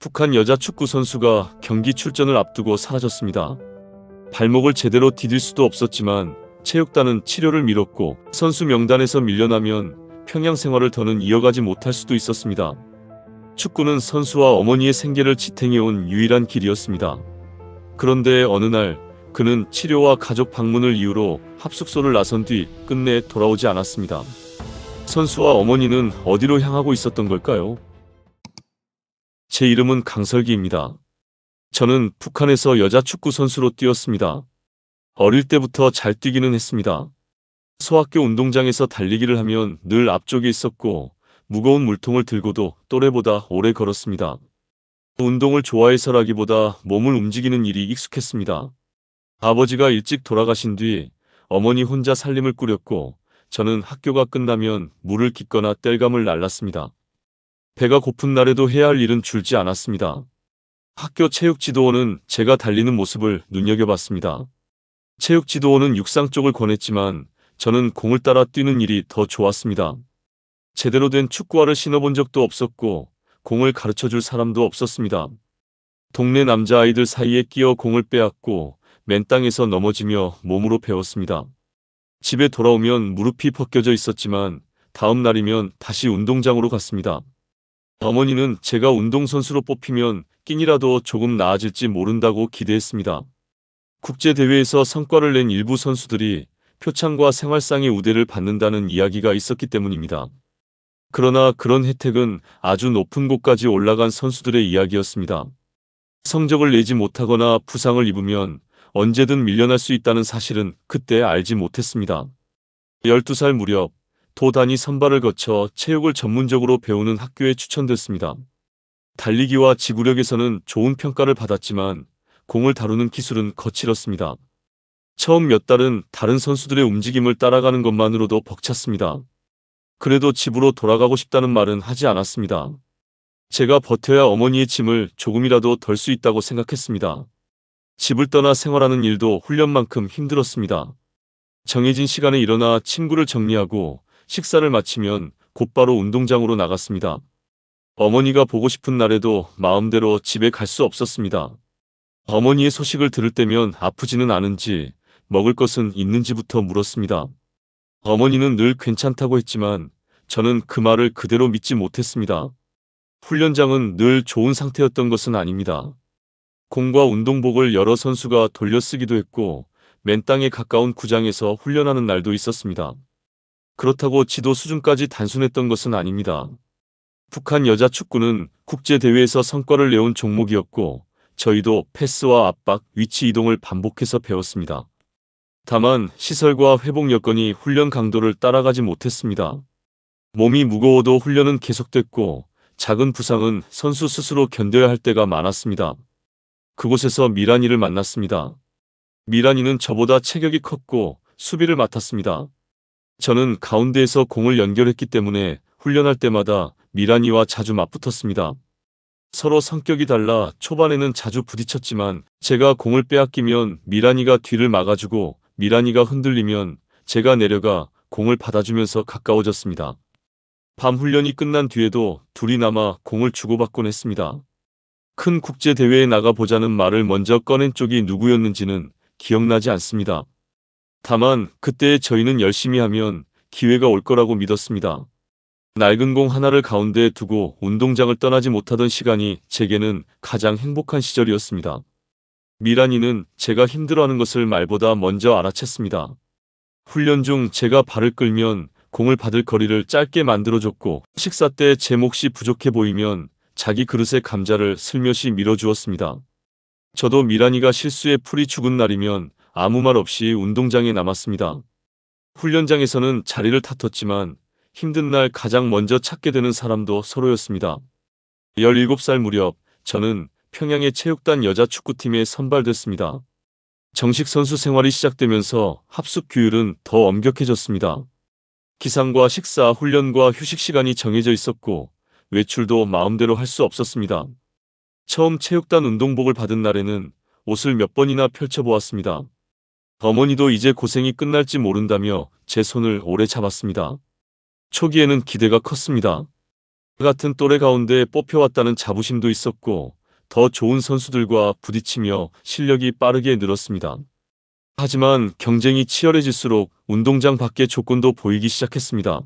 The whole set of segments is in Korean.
북한 여자 축구 선수가 경기 출전을 앞두고 사라졌습니다. 발목을 제대로 디딜 수도 없었지만 체육단은 치료를 미뤘고 선수 명단에서 밀려나면 평양 생활을 더는 이어가지 못할 수도 있었습니다. 축구는 선수와 어머니의 생계를 지탱해온 유일한 길이었습니다. 그런데 어느 날 그는 치료와 가족 방문을 이유로 합숙소를 나선 뒤 끝내 돌아오지 않았습니다. 선수와 어머니는 어디로 향하고 있었던 걸까요? 제 이름은 강설기입니다. 저는 북한에서 여자 축구 선수로 뛰었습니다. 어릴 때부터 잘 뛰기는 했습니다. 소학교 운동장에서 달리기를 하면 늘 앞쪽에 있었고 무거운 물통을 들고도 또래보다 오래 걸었습니다. 운동을 좋아해서라기보다 몸을 움직이는 일이 익숙했습니다. 아버지가 일찍 돌아가신 뒤 어머니 혼자 살림을 꾸렸고 저는 학교가 끝나면 물을 깃거나 땔감을 날랐습니다. 배가 고픈 날에도 해야 할 일은 줄지 않았습니다. 학교 체육지도원은 제가 달리는 모습을 눈여겨봤습니다. 체육지도원은 육상 쪽을 권했지만 저는 공을 따라 뛰는 일이 더 좋았습니다. 제대로 된 축구화를 신어본 적도 없었고 공을 가르쳐줄 사람도 없었습니다. 동네 남자아이들 사이에 끼어 공을 빼앗고 맨 땅에서 넘어지며 몸으로 배웠습니다. 집에 돌아오면 무릎이 벗겨져 있었지만 다음 날이면 다시 운동장으로 갔습니다. 어머니는 제가 운동선수로 뽑히면 끼니라도 조금 나아질지 모른다고 기대했습니다. 국제대회에서 성과를 낸 일부 선수들이 표창과 생활상의 우대를 받는다는 이야기가 있었기 때문입니다. 그러나 그런 혜택은 아주 높은 곳까지 올라간 선수들의 이야기였습니다. 성적을 내지 못하거나 부상을 입으면 언제든 밀려날 수 있다는 사실은 그때 알지 못했습니다. 12살 무렵 도 단위 선발을 거쳐 체육을 전문적으로 배우는 학교에 추천됐습니다. 달리기와 지구력에서는 좋은 평가를 받았지만 공을 다루는 기술은 거칠었습니다. 처음 몇 달은 다른 선수들의 움직임을 따라가는 것만으로도 벅찼습니다. 그래도 집으로 돌아가고 싶다는 말은 하지 않았습니다. 제가 버텨야 어머니의 짐을 조금이라도 덜 수 있다고 생각했습니다. 집을 떠나 생활하는 일도 훈련만큼 힘들었습니다. 정해진 시간에 일어나 침구를 정리하고 식사를 마치면 곧바로 운동장으로 나갔습니다. 어머니가 보고 싶은 날에도 마음대로 집에 갈 수 없었습니다. 어머니의 소식을 들을 때면 아프지는 않은지 먹을 것은 있는지부터 물었습니다. 어머니는 늘 괜찮다고 했지만 저는 그 말을 그대로 믿지 못했습니다. 훈련장은 늘 좋은 상태였던 것은 아닙니다. 공과 운동복을 여러 선수가 돌려쓰기도 했고 맨 땅에 가까운 구장에서 훈련하는 날도 있었습니다. 그렇다고 지도 수준까지 단순했던 것은 아닙니다. 북한 여자 축구는 국제대회에서 성과를 내온 종목이었고 저희도 패스와 압박, 위치 이동을 반복해서 배웠습니다. 다만 시설과 회복 여건이 훈련 강도를 따라가지 못했습니다. 몸이 무거워도 훈련은 계속됐고 작은 부상은 선수 스스로 견뎌야 할 때가 많았습니다. 그곳에서 미란이를 만났습니다. 미란이는 저보다 체격이 컸고 수비를 맡았습니다. 저는 가운데에서 공을 연결했기 때문에 훈련할 때마다 미란이와 자주 맞붙었습니다. 서로 성격이 달라 초반에는 자주 부딪혔지만 제가 공을 빼앗기면 미란이가 뒤를 막아주고 미란이가 흔들리면 제가 내려가 공을 받아주면서 가까워졌습니다. 밤 훈련이 끝난 뒤에도 둘이 남아 공을 주고받곤 했습니다. 큰 국제대회에 나가보자는 말을 먼저 꺼낸 쪽이 누구였는지는 기억나지 않습니다. 다만 그때 저희는 열심히 하면 기회가 올 거라고 믿었습니다. 낡은 공 하나를 가운데에 두고 운동장을 떠나지 못하던 시간이 제게는 가장 행복한 시절이었습니다. 미란이는 제가 힘들어하는 것을 말보다 먼저 알아챘습니다. 훈련 중 제가 발을 끌면 공을 받을 거리를 짧게 만들어줬고 식사 때 제 몫이 부족해 보이면 자기 그릇에 감자를 슬며시 밀어주었습니다. 저도 미란이가 실수에 풀이 죽은 날이면 아무 말 없이 운동장에 남았습니다. 훈련장에서는 자리를 탓했지만 힘든 날 가장 먼저 찾게 되는 사람도 서로였습니다. 17살 무렵 저는 평양의 체육단 여자 축구팀에 선발됐습니다. 정식 선수 생활이 시작되면서 합숙 규율은 더 엄격해졌습니다. 기상과 식사, 훈련과 휴식 시간이 정해져 있었고 외출도 마음대로 할 수 없었습니다. 처음 체육단 운동복을 받은 날에는 옷을 몇 번이나 펼쳐보았습니다. 어머니도 이제 고생이 끝날지 모른다며 제 손을 오래 잡았습니다. 초기에는 기대가 컸습니다. 같은 또래 가운데 뽑혀왔다는 자부심도 있었고 더 좋은 선수들과 부딪히며 실력이 빠르게 늘었습니다. 하지만 경쟁이 치열해질수록 운동장 밖의 조건도 보이기 시작했습니다.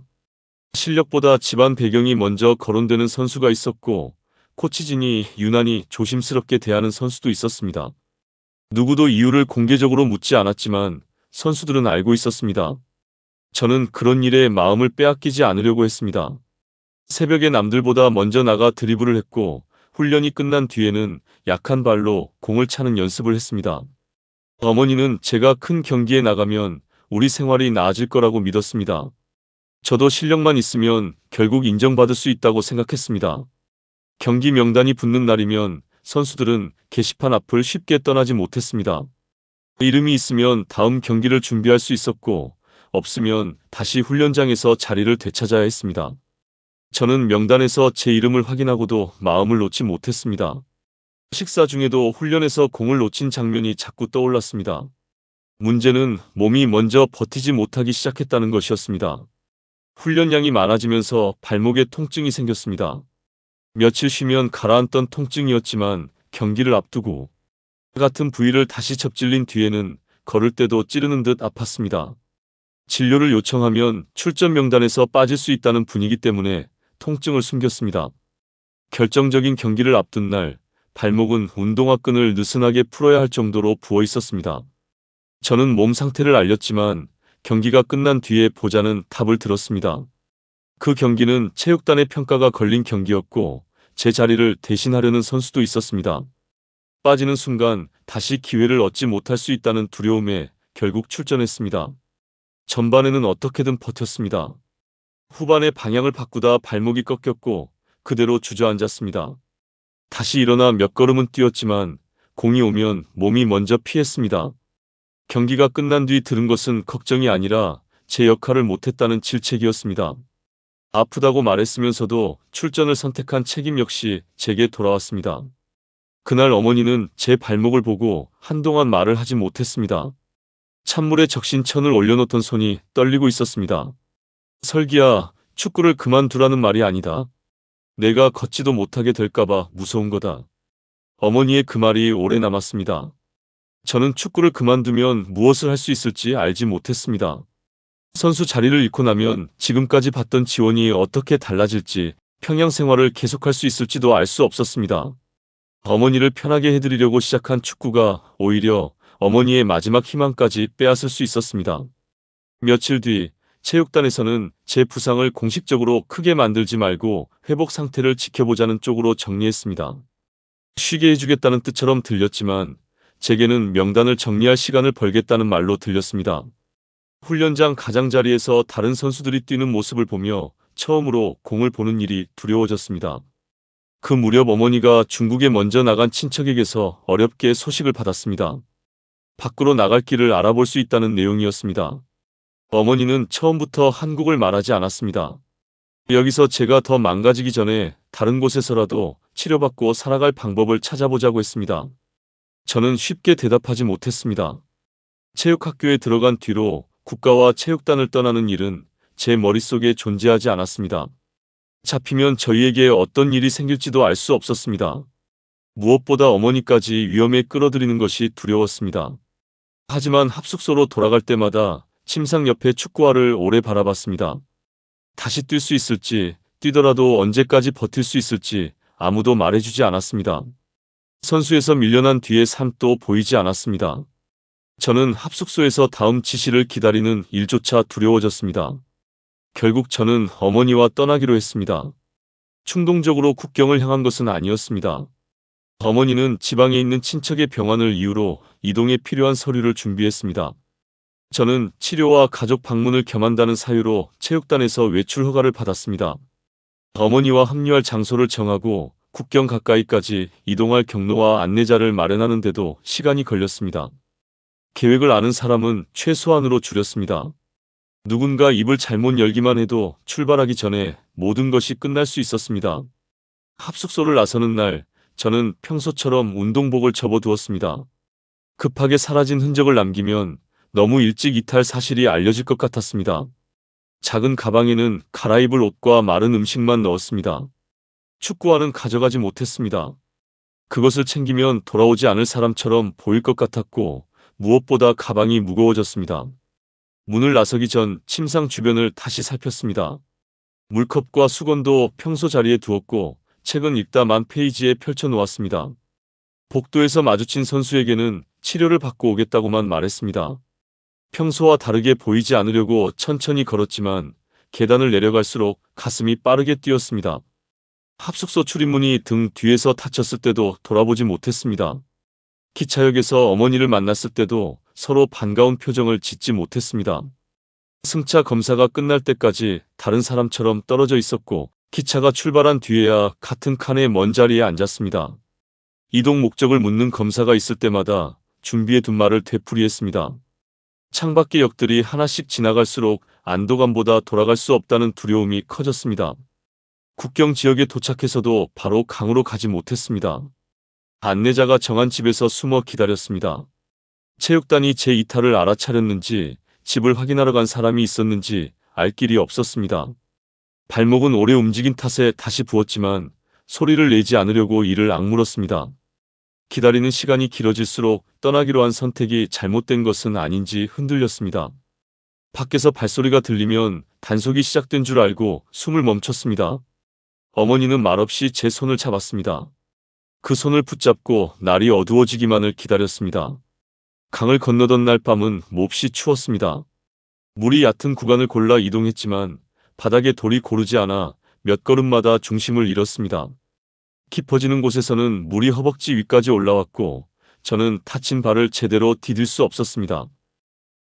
실력보다 집안 배경이 먼저 거론되는 선수가 있었고 코치진이 유난히 조심스럽게 대하는 선수도 있었습니다. 누구도 이유를 공개적으로 묻지 않았지만 선수들은 알고 있었습니다. 저는 그런 일에 마음을 빼앗기지 않으려고 했습니다. 새벽에 남들보다 먼저 나가 드리블을 했고 훈련이 끝난 뒤에는 약한 발로 공을 차는 연습을 했습니다. 어머니는 제가 큰 경기에 나가면 우리 생활이 나아질 거라고 믿었습니다. 저도 실력만 있으면 결국 인정받을 수 있다고 생각했습니다. 경기 명단이 붙는 날이면 선수들은 게시판 앞을 쉽게 떠나지 못했습니다. 이름이 있으면 다음 경기를 준비할 수 있었고 없으면 다시 훈련장에서 자리를 되찾아야 했습니다. 저는 명단에서 제 이름을 확인하고도 마음을 놓지 못했습니다. 식사 중에도 훈련에서 공을 놓친 장면이 자꾸 떠올랐습니다. 문제는 몸이 먼저 버티지 못하기 시작했다는 것이었습니다. 훈련량이 많아지면서 발목에 통증이 생겼습니다. 며칠 쉬면 가라앉던 통증이었지만 경기를 앞두고 같은 부위를 다시 접질린 뒤에는 걸을 때도 찌르는 듯 아팠습니다. 진료를 요청하면 출전 명단에서 빠질 수 있다는 분위기 때문에 통증을 숨겼습니다. 결정적인 경기를 앞둔 날 발목은 운동화 끈을 느슨하게 풀어야 할 정도로 부어 있었습니다. 저는 몸 상태를 알렸지만 경기가 끝난 뒤에 보자는 답을 들었습니다. 그 경기는 체육단의 평가가 걸린 경기였고 제 자리를 대신하려는 선수도 있었습니다. 빠지는 순간 다시 기회를 얻지 못할 수 있다는 두려움에 결국 출전했습니다. 전반에는 어떻게든 버텼습니다. 후반에 방향을 바꾸다 발목이 꺾였고 그대로 주저앉았습니다. 다시 일어나 몇 걸음은 뛰었지만 공이 오면 몸이 먼저 피했습니다. 경기가 끝난 뒤 들은 것은 걱정이 아니라 제 역할을 못했다는 질책이었습니다. 아프다고 말했으면서도 출전을 선택한 책임 역시 제게 돌아왔습니다. 그날 어머니는 제 발목을 보고 한동안 말을 하지 못했습니다. 찬물에 적신 천을 올려놓던 손이 떨리고 있었습니다. 설기야, 축구를 그만두라는 말이 아니다. 내가 걷지도 못하게 될까봐 무서운 거다. 어머니의 그 말이 오래 남았습니다. 저는 축구를 그만두면 무엇을 할 수 있을지 알지 못했습니다. 선수 자리를 잃고 나면 지금까지 받던 지원이 어떻게 달라질지, 평양 생활을 계속할 수 있을지도 알 수 없었습니다. 어머니를 편하게 해드리려고 시작한 축구가 오히려 어머니의 마지막 희망까지 빼앗을 수 있었습니다. 며칠 뒤 체육단에서는 제 부상을 공식적으로 크게 만들지 말고 회복 상태를 지켜보자는 쪽으로 정리했습니다. 쉬게 해주겠다는 뜻처럼 들렸지만 제게는 명단을 정리할 시간을 벌겠다는 말로 들렸습니다. 훈련장 가장자리에서 다른 선수들이 뛰는 모습을 보며 처음으로 공을 보는 일이 두려워졌습니다. 그 무렵 어머니가 중국에 먼저 나간 친척에게서 어렵게 소식을 받았습니다. 밖으로 나갈 길을 알아볼 수 있다는 내용이었습니다. 어머니는 처음부터 한국을 말하지 않았습니다. 여기서 제가 더 망가지기 전에 다른 곳에서라도 치료받고 살아갈 방법을 찾아보자고 했습니다. 저는 쉽게 대답하지 못했습니다. 체육학교에 들어간 뒤로 국가와 체육단을 떠나는 일은 제 머릿속에 존재하지 않았습니다. 잡히면 저희에게 어떤 일이 생길지도 알 수 없었습니다. 무엇보다 어머니까지 위험에 끌어들이는 것이 두려웠습니다. 하지만 합숙소로 돌아갈 때마다 침상 옆에 축구화를 오래 바라봤습니다. 다시 뛸 수 있을지, 뛰더라도 언제까지 버틸 수 있을지 아무도 말해주지 않았습니다. 선수에서 밀려난 뒤의 삶도 보이지 않았습니다. 저는 합숙소에서 다음 지시를 기다리는 일조차 두려워졌습니다. 결국 저는 어머니와 떠나기로 했습니다. 충동적으로 국경을 향한 것은 아니었습니다. 어머니는 지방에 있는 친척의 병환을 이유로 이동에 필요한 서류를 준비했습니다. 저는 치료와 가족 방문을 겸한다는 사유로 체육단에서 외출 허가를 받았습니다. 어머니와 합류할 장소를 정하고 국경 가까이까지 이동할 경로와 안내자를 마련하는데도 시간이 걸렸습니다. 계획을 아는 사람은 최소한으로 줄였습니다. 누군가 입을 잘못 열기만 해도 출발하기 전에 모든 것이 끝날 수 있었습니다. 합숙소를 나서는 날 저는 평소처럼 운동복을 접어두었습니다. 급하게 사라진 흔적을 남기면 너무 일찍 이탈 사실이 알려질 것 같았습니다. 작은 가방에는 갈아입을 옷과 마른 음식만 넣었습니다. 축구화는 가져가지 못했습니다. 그것을 챙기면 돌아오지 않을 사람처럼 보일 것 같았고 무엇보다 가방이 무거워졌습니다. 문을 나서기 전 침상 주변을 다시 살폈습니다. 물컵과 수건도 평소 자리에 두었고 책은 읽다 만 페이지에 펼쳐 놓았습니다. 복도에서 마주친 선수에게는 치료를 받고 오겠다고만 말했습니다. 평소와 다르게 보이지 않으려고 천천히 걸었지만 계단을 내려갈수록 가슴이 빠르게 뛰었습니다. 합숙소 출입문이 등 뒤에서 닫혔을 때도 돌아보지 못했습니다. 기차역에서 어머니를 만났을 때도 서로 반가운 표정을 짓지 못했습니다. 승차 검사가 끝날 때까지 다른 사람처럼 떨어져 있었고 기차가 출발한 뒤에야 같은 칸의 먼 자리에 앉았습니다. 이동 목적을 묻는 검사가 있을 때마다 준비해 둔 말을 되풀이했습니다. 창밖의 역들이 하나씩 지나갈수록 안도감보다 돌아갈 수 없다는 두려움이 커졌습니다. 국경 지역에 도착해서도 바로 강으로 가지 못했습니다. 안내자가 정한 집에서 숨어 기다렸습니다. 체육단이 제 이탈을 알아차렸는지 집을 확인하러 간 사람이 있었는지 알 길이 없었습니다. 발목은 오래 움직인 탓에 다시 부었지만 소리를 내지 않으려고 이를 악물었습니다. 기다리는 시간이 길어질수록 떠나기로 한 선택이 잘못된 것은 아닌지 흔들렸습니다. 밖에서 발소리가 들리면 단속이 시작된 줄 알고 숨을 멈췄습니다. 어머니는 말없이 제 손을 잡았습니다. 그 손을 붙잡고 날이 어두워지기만을 기다렸습니다. 강을 건너던 날 밤은 몹시 추웠습니다. 물이 얕은 구간을 골라 이동했지만 바닥에 돌이 고르지 않아 몇 걸음마다 중심을 잃었습니다. 깊어지는 곳에서는 물이 허벅지 위까지 올라왔고 저는 다친 발을 제대로 디딜 수 없었습니다.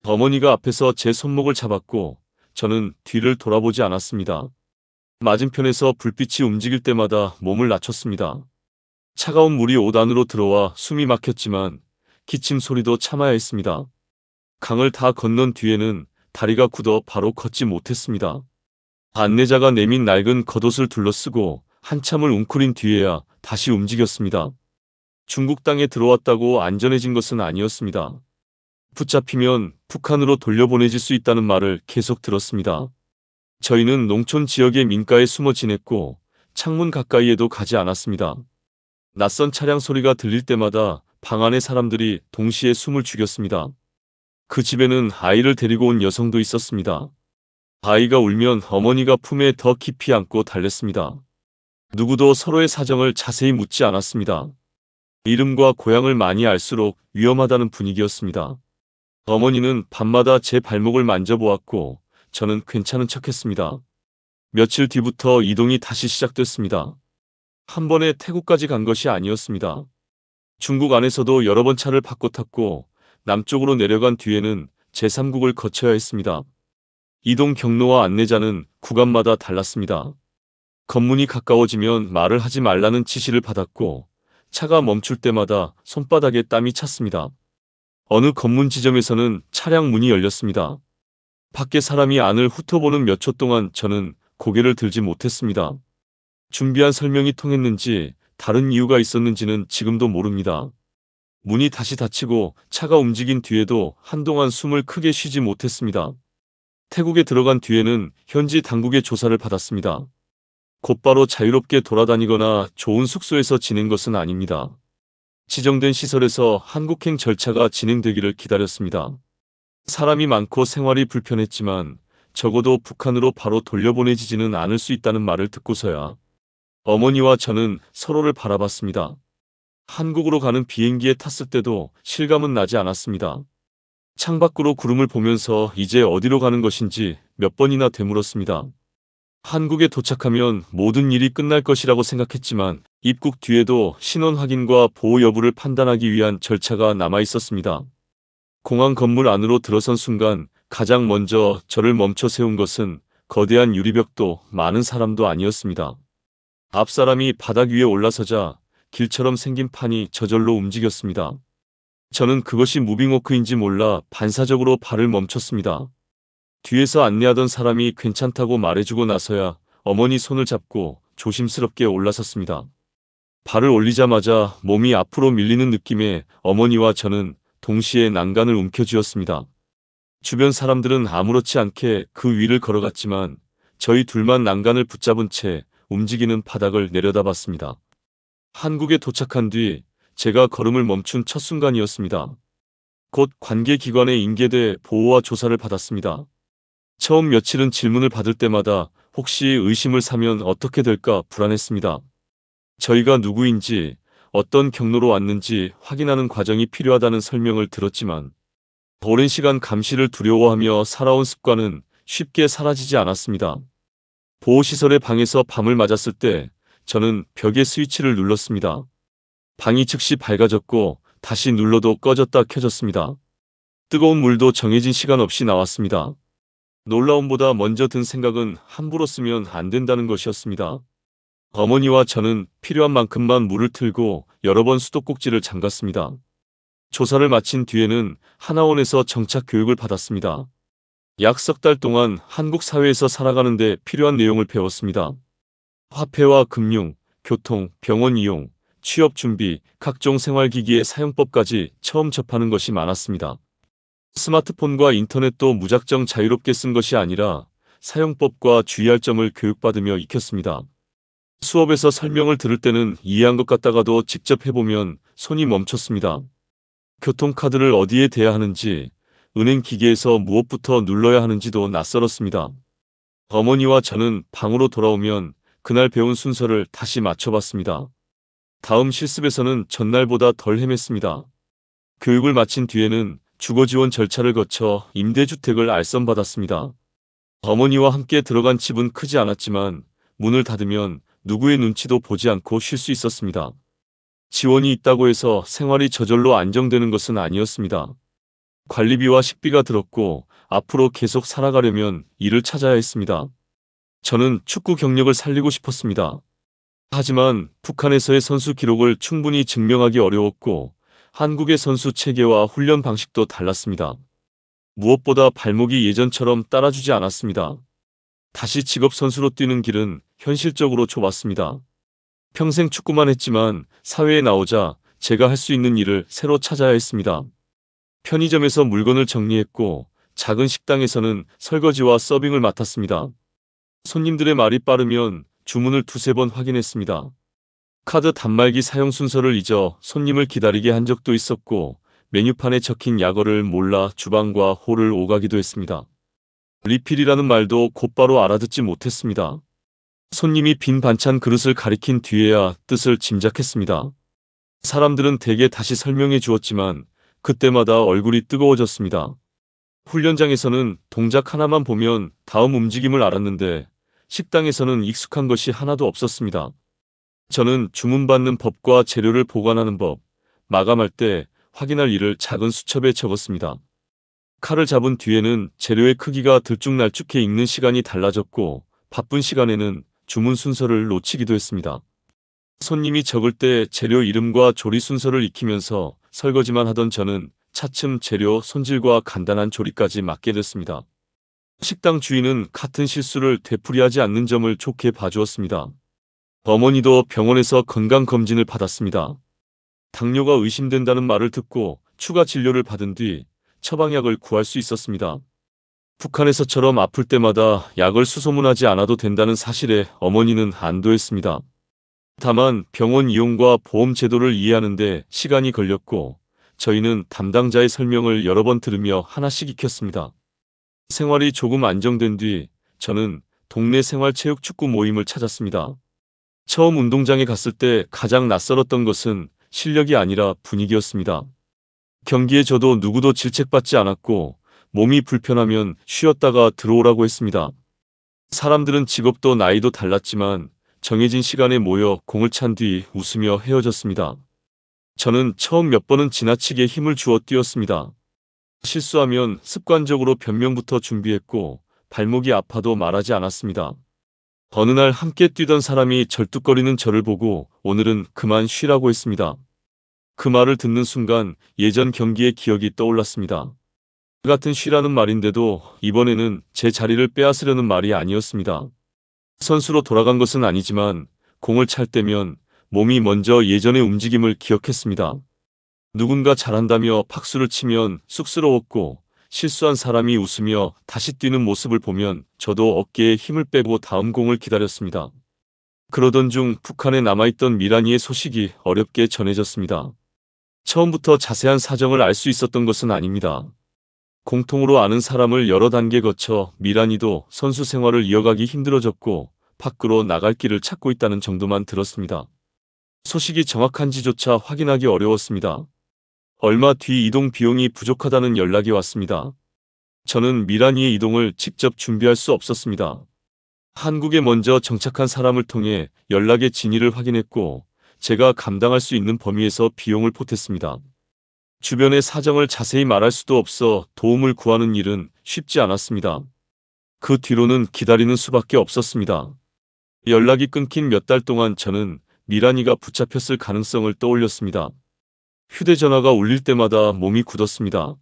어머니가 앞에서 제 손목을 잡았고 저는 뒤를 돌아보지 않았습니다. 맞은편에서 불빛이 움직일 때마다 몸을 낮췄습니다. 차가운 물이 옷 안으로 들어와 숨이 막혔지만 기침 소리도 참아야 했습니다. 강을 다 건넌 뒤에는 다리가 굳어 바로 걷지 못했습니다. 안내자가 내민 낡은 겉옷을 둘러쓰고 한참을 웅크린 뒤에야 다시 움직였습니다. 중국 땅에 들어왔다고 안전해진 것은 아니었습니다. 붙잡히면 북한으로 돌려보내질 수 있다는 말을 계속 들었습니다. 저희는 농촌 지역의 민가에 숨어 지냈고 창문 가까이에도 가지 않았습니다. 낯선 차량 소리가 들릴 때마다 방 안의 사람들이 동시에 숨을 죽였습니다. 그 집에는 아이를 데리고 온 여성도 있었습니다. 아이가 울면 어머니가 품에 더 깊이 안고 달랬습니다. 누구도 서로의 사정을 자세히 묻지 않았습니다. 이름과 고향을 많이 알수록 위험하다는 분위기였습니다. 어머니는 밤마다 제 발목을 만져보았고 저는 괜찮은 척했습니다. 며칠 뒤부터 이동이 다시 시작됐습니다. 한 번에 태국까지 간 것이 아니었습니다. 중국 안에서도 여러 번 차를 바꿔 탔고 남쪽으로 내려간 뒤에는 제3국을 거쳐야 했습니다. 이동 경로와 안내자는 구간마다 달랐습니다. 검문이 가까워지면 말을 하지 말라는 지시를 받았고 차가 멈출 때마다 손바닥에 땀이 찼습니다. 어느 검문 지점에서는 차량 문이 열렸습니다. 밖에 사람이 안을 훑어보는 몇 초 동안 저는 고개를 들지 못했습니다. 준비한 설명이 통했는지 다른 이유가 있었는지는 지금도 모릅니다. 문이 다시 닫히고 차가 움직인 뒤에도 한동안 숨을 크게 쉬지 못했습니다. 태국에 들어간 뒤에는 현지 당국의 조사를 받았습니다. 곧바로 자유롭게 돌아다니거나 좋은 숙소에서 지낸 것은 아닙니다. 지정된 시설에서 한국행 절차가 진행되기를 기다렸습니다. 사람이 많고 생활이 불편했지만 적어도 북한으로 바로 돌려보내지지는 않을 수 있다는 말을 듣고서야 어머니와 저는 서로를 바라봤습니다. 한국으로 가는 비행기에 탔을 때도 실감은 나지 않았습니다. 창밖으로 구름을 보면서 이제 어디로 가는 것인지 몇 번이나 되물었습니다. 한국에 도착하면 모든 일이 끝날 것이라고 생각했지만 입국 뒤에도 신원 확인과 보호 여부를 판단하기 위한 절차가 남아 있었습니다. 공항 건물 안으로 들어선 순간 가장 먼저 저를 멈춰 세운 것은 거대한 유리벽도 많은 사람도 아니었습니다. 앞 사람이 바닥 위에 올라서자 길처럼 생긴 판이 저절로 움직였습니다. 저는 그것이 무빙워크인지 몰라 반사적으로 발을 멈췄습니다. 뒤에서 안내하던 사람이 괜찮다고 말해주고 나서야 어머니 손을 잡고 조심스럽게 올라섰습니다. 발을 올리자마자 몸이 앞으로 밀리는 느낌에 어머니와 저는 동시에 난간을 움켜쥐었습니다. 주변 사람들은 아무렇지 않게 그 위를 걸어갔지만 저희 둘만 난간을 붙잡은 채 움직이는 바닥을 내려다봤습니다. 한국에 도착한 뒤 제가 걸음을 멈춘 첫 순간이었습니다. 곧 관계기관에 인계돼 보호와 조사를 받았습니다. 처음 며칠은 질문을 받을 때마다 혹시 의심을 사면 어떻게 될까 불안했습니다. 저희가 누구인지 어떤 경로로 왔는지 확인하는 과정이 필요하다는 설명을 들었지만 오랜 시간 감시를 두려워하며 살아온 습관은 쉽게 사라지지 않았습니다. 보호시설의 방에서 밤을 맞았을 때 저는 벽에 스위치를 눌렀습니다. 방이 즉시 밝아졌고 다시 눌러도 꺼졌다 켜졌습니다. 뜨거운 물도 정해진 시간 없이 나왔습니다. 놀라움보다 먼저 든 생각은 함부로 쓰면 안 된다는 것이었습니다. 어머니와 저는 필요한 만큼만 물을 틀고 여러 번 수도꼭지를 잠갔습니다. 조사를 마친 뒤에는 하나원에서 정착 교육을 받았습니다. 약 석 달 동안 한국 사회에서 살아가는 데 필요한 내용을 배웠습니다. 화폐와 금융, 교통, 병원 이용, 취업 준비, 각종 생활기기의 사용법까지 처음 접하는 것이 많았습니다. 스마트폰과 인터넷도 무작정 자유롭게 쓴 것이 아니라 사용법과 주의할 점을 교육받으며 익혔습니다. 수업에서 설명을 들을 때는 이해한 것 같다가도 직접 해보면 손이 멈췄습니다. 교통카드를 어디에 대야 하는지, 은행 기계에서 무엇부터 눌러야 하는지도 낯설었습니다. 어머니와 저는 방으로 돌아오면 그날 배운 순서를 다시 맞춰봤습니다. 다음 실습에서는 전날보다 덜 헤맸습니다. 교육을 마친 뒤에는 주거지원 절차를 거쳐 임대주택을 알선받았습니다. 어머니와 함께 들어간 집은 크지 않았지만 문을 닫으면 누구의 눈치도 보지 않고 쉴 수 있었습니다. 지원이 있다고 해서 생활이 저절로 안정되는 것은 아니었습니다. 관리비와 식비가 들었고 앞으로 계속 살아가려면 일을 찾아야 했습니다. 저는 축구 경력을 살리고 싶었습니다. 하지만 북한에서의 선수 기록을 충분히 증명하기 어려웠고 한국의 선수 체계와 훈련 방식도 달랐습니다. 무엇보다 발목이 예전처럼 따라주지 않았습니다. 다시 직업 선수로 뛰는 길은 현실적으로 좁았습니다. 평생 축구만 했지만 사회에 나오자 제가 할 수 있는 일을 새로 찾아야 했습니다. 편의점에서 물건을 정리했고 작은 식당에서는 설거지와 서빙을 맡았습니다. 손님들의 말이 빠르면 주문을 두세 번 확인했습니다. 카드 단말기 사용 순서를 잊어 손님을 기다리게 한 적도 있었고 메뉴판에 적힌 약어를 몰라 주방과 홀을 오가기도 했습니다. 리필이라는 말도 곧바로 알아듣지 못했습니다. 손님이 빈 반찬 그릇을 가리킨 뒤에야 뜻을 짐작했습니다. 사람들은 대개 다시 설명해 주었지만 그때마다 얼굴이 뜨거워졌습니다. 훈련장에서는 동작 하나만 보면 다음 움직임을 알았는데 식당에서는 익숙한 것이 하나도 없었습니다. 저는 주문받는 법과 재료를 보관하는 법, 마감할 때 확인할 일을 작은 수첩에 적었습니다. 칼을 잡은 뒤에는 재료의 크기가 들쭉날쭉해 익는 시간이 달라졌고 바쁜 시간에는 주문 순서를 놓치기도 했습니다. 손님이 적을 때 재료 이름과 조리 순서를 익히면서 설거지만 하던 저는 차츰 재료 손질과 간단한 조리까지 맡게 됐습니다. 식당 주인은 같은 실수를 되풀이하지 않는 점을 좋게 봐주었습니다. 어머니도 병원에서 건강검진을 받았습니다. 당뇨가 의심된다는 말을 듣고 추가 진료를 받은 뒤 처방약을 구할 수 있었습니다. 북한에서처럼 아플 때마다 약을 수소문하지 않아도 된다는 사실에 어머니는 안도했습니다. 다만 병원 이용과 보험 제도를 이해하는 데 시간이 걸렸고 저희는 담당자의 설명을 여러 번 들으며 하나씩 익혔습니다. 생활이 조금 안정된 뒤 저는 동네 생활체육축구 모임을 찾았습니다. 처음 운동장에 갔을 때 가장 낯설었던 것은 실력이 아니라 분위기였습니다. 경기에 저도 누구도 질책받지 않았고 몸이 불편하면 쉬었다가 들어오라고 했습니다. 사람들은 직업도 나이도 달랐지만 정해진 시간에 모여 공을 찬 뒤 웃으며 헤어졌습니다. 저는 처음 몇 번은 지나치게 힘을 주어 뛰었습니다. 실수하면 습관적으로 변명부터 준비했고 발목이 아파도 말하지 않았습니다. 어느 날 함께 뛰던 사람이 절뚝거리는 저를 보고 오늘은 그만 쉬라고 했습니다. 그 말을 듣는 순간 예전 경기의 기억이 떠올랐습니다. 같은 쉬라는 말인데도 이번에는 제 자리를 빼앗으려는 말이 아니었습니다. 선수로 돌아간 것은 아니지만 공을 찰 때면 몸이 먼저 예전의 움직임을 기억했습니다. 누군가 잘한다며 박수를 치면 쑥스러웠고 실수한 사람이 웃으며 다시 뛰는 모습을 보면 저도 어깨에 힘을 빼고 다음 공을 기다렸습니다. 그러던 중 북한에 남아있던 미란이의 소식이 어렵게 전해졌습니다. 처음부터 자세한 사정을 알 수 있었던 것은 아닙니다. 공통으로 아는 사람을 여러 단계 거쳐 미란이도 선수 생활을 이어가기 힘들어졌고 밖으로 나갈 길을 찾고 있다는 정도만 들었습니다. 소식이 정확한지조차 확인하기 어려웠습니다. 얼마 뒤 이동 비용이 부족하다는 연락이 왔습니다. 저는 미란이의 이동을 직접 준비할 수 없었습니다. 한국에 먼저 정착한 사람을 통해 연락의 진위를 확인했고 제가 감당할 수 있는 범위에서 비용을 보탰습니다. 주변의 사정을 자세히 말할 수도 없어 도움을 구하는 일은 쉽지 않았습니다. 그 뒤로는 기다리는 수밖에 없었습니다. 연락이 끊긴 몇 달 동안 저는 미란이가 붙잡혔을 가능성을 떠올렸습니다. 휴대전화가 울릴 때마다 몸이 굳었습니다.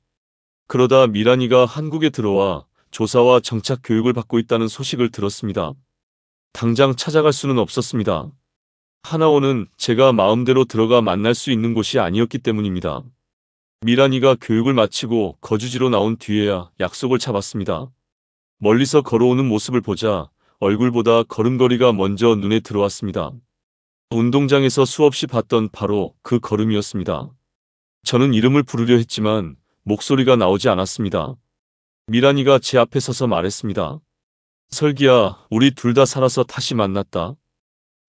그러다 미란이가 한국에 들어와 조사와 정착 교육을 받고 있다는 소식을 들었습니다. 당장 찾아갈 수는 없었습니다. 하나원은 제가 마음대로 들어가 만날 수 있는 곳이 아니었기 때문입니다. 미란이가 교육을 마치고 거주지로 나온 뒤에야 약속을 잡았습니다. 멀리서 걸어오는 모습을 보자 얼굴보다 걸음걸이가 먼저 눈에 들어왔습니다. 운동장에서 수없이 봤던 바로 그 걸음이었습니다. 저는 이름을 부르려 했지만 목소리가 나오지 않았습니다. 미란이가 제 앞에 서서 말했습니다. 설기야, 우리 둘 다 살아서 다시 만났다.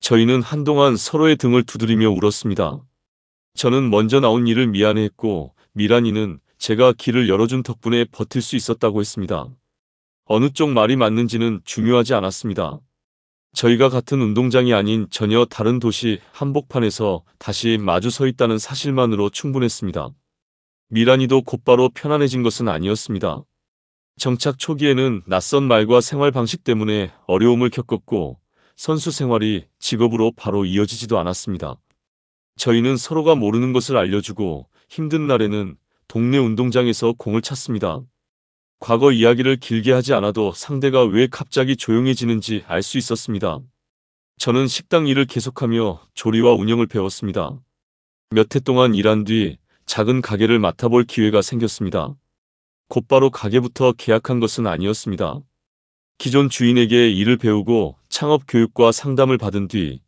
저희는 한동안 서로의 등을 두드리며 울었습니다. 저는 먼저 나온 일을 미안해했고 미란이는 제가 길을 열어준 덕분에 버틸 수 있었다고 했습니다. 어느 쪽 말이 맞는지는 중요하지 않았습니다. 저희가 같은 운동장이 아닌 전혀 다른 도시 한복판에서 다시 마주 서 있다는 사실만으로 충분했습니다. 미란이도 곧바로 편안해진 것은 아니었습니다. 정착 초기에는 낯선 말과 생활 방식 때문에 어려움을 겪었고 선수 생활이 직업으로 바로 이어지지도 않았습니다. 저희는 서로가 모르는 것을 알려주고 힘든 날에는 동네 운동장에서 공을 찼습니다. 과거 이야기를 길게 하지 않아도 상대가 왜 갑자기 조용해지는지 알 수 있었습니다. 저는 식당 일을 계속하며 조리와 운영을 배웠습니다. 몇 해 동안 일한 뒤 작은 가게를 맡아볼 기회가 생겼습니다. 곧바로 가게부터 계약한 것은 아니었습니다. 기존 주인에게 일을 배우고 창업 교육과 상담을 받은 뒤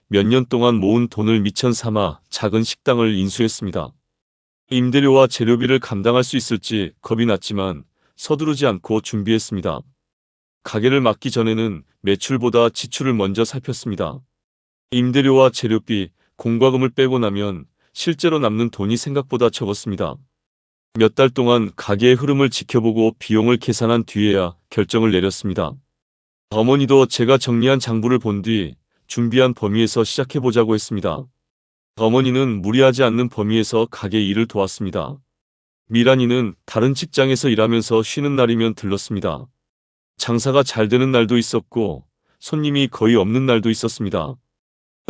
몇 년 동안 모은 돈을 미천 삼아 작은 식당을 인수했습니다. 임대료와 재료비를 감당할 수 있을지 겁이 났지만 서두르지 않고 준비했습니다. 가게를 맡기 전에는 매출보다 지출을 먼저 살폈습니다. 임대료와 재료비, 공과금을 빼고 나면 실제로 남는 돈이 생각보다 적었습니다. 몇 달 동안 가게의 흐름을 지켜보고 비용을 계산한 뒤에야 결정을 내렸습니다. 어머니도 제가 정리한 장부를 본 뒤 준비한 범위에서 시작해보자고 했습니다. 어머니는 무리하지 않는 범위에서 가게 일을 도왔습니다. 미란이는 다른 직장에서 일하면서 쉬는 날이면 들렀습니다. 장사가 잘 되는 날도 있었고 손님이 거의 없는 날도 있었습니다.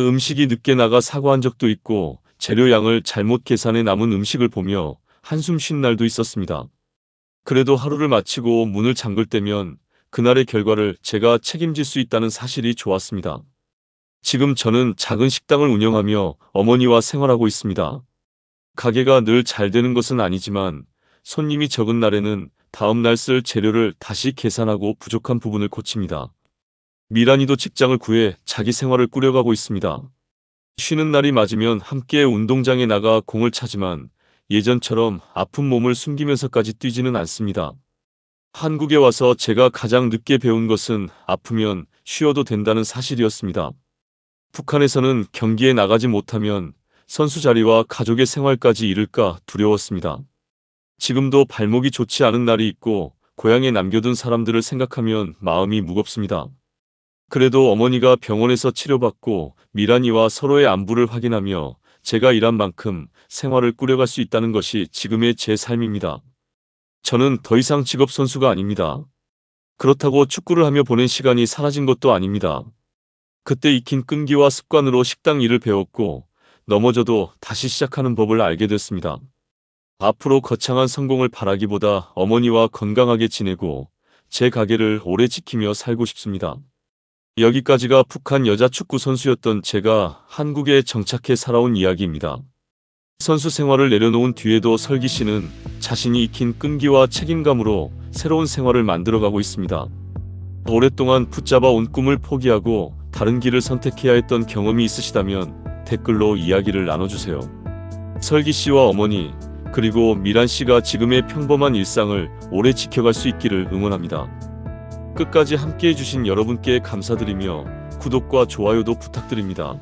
음식이 늦게 나가 사과한 적도 있고 재료 양을 잘못 계산해 남은 음식을 보며 한숨 쉰 날도 있었습니다. 그래도 하루를 마치고 문을 잠글 때면 그날의 결과를 제가 책임질 수 있다는 사실이 좋았습니다. 지금 저는 작은 식당을 운영하며 어머니와 생활하고 있습니다. 가게가 늘 잘 되는 것은 아니지만 손님이 적은 날에는 다음 날 쓸 재료를 다시 계산하고 부족한 부분을 고칩니다. 미란이도 직장을 구해 자기 생활을 꾸려가고 있습니다. 쉬는 날이 맞으면 함께 운동장에 나가 공을 차지만 예전처럼 아픈 몸을 숨기면서까지 뛰지는 않습니다. 한국에 와서 제가 가장 늦게 배운 것은 아프면 쉬어도 된다는 사실이었습니다. 북한에서는 경기에 나가지 못하면 선수 자리와 가족의 생활까지 잃을까 두려웠습니다. 지금도 발목이 좋지 않은 날이 있고 고향에 남겨둔 사람들을 생각하면 마음이 무겁습니다. 그래도 어머니가 병원에서 치료받고 미란이와 서로의 안부를 확인하며 제가 일한 만큼 생활을 꾸려갈 수 있다는 것이 지금의 제 삶입니다. 저는 더 이상 직업 선수가 아닙니다. 그렇다고 축구를 하며 보낸 시간이 사라진 것도 아닙니다. 그때 익힌 끈기와 습관으로 식당 일을 배웠고 넘어져도 다시 시작하는 법을 알게 됐습니다. 앞으로 거창한 성공을 바라기보다 어머니와 건강하게 지내고 제 가게를 오래 지키며 살고 싶습니다. 여기까지가 북한 여자 축구 선수였던 제가 한국에 정착해 살아온 이야기입니다. 선수 생활을 내려놓은 뒤에도 설기 씨는 자신이 익힌 끈기와 책임감으로 새로운 생활을 만들어가고 있습니다. 오랫동안 붙잡아 온 꿈을 포기하고 다른 길을 선택해야 했던 경험이 있으시다면 댓글로 이야기를 나눠주세요. 설기 씨와 어머니, 그리고 미란 씨가 지금의 평범한 일상을 오래 지켜갈 수 있기를 응원합니다. 끝까지 함께 해주신 여러분께 감사드리며 구독과 좋아요도 부탁드립니다.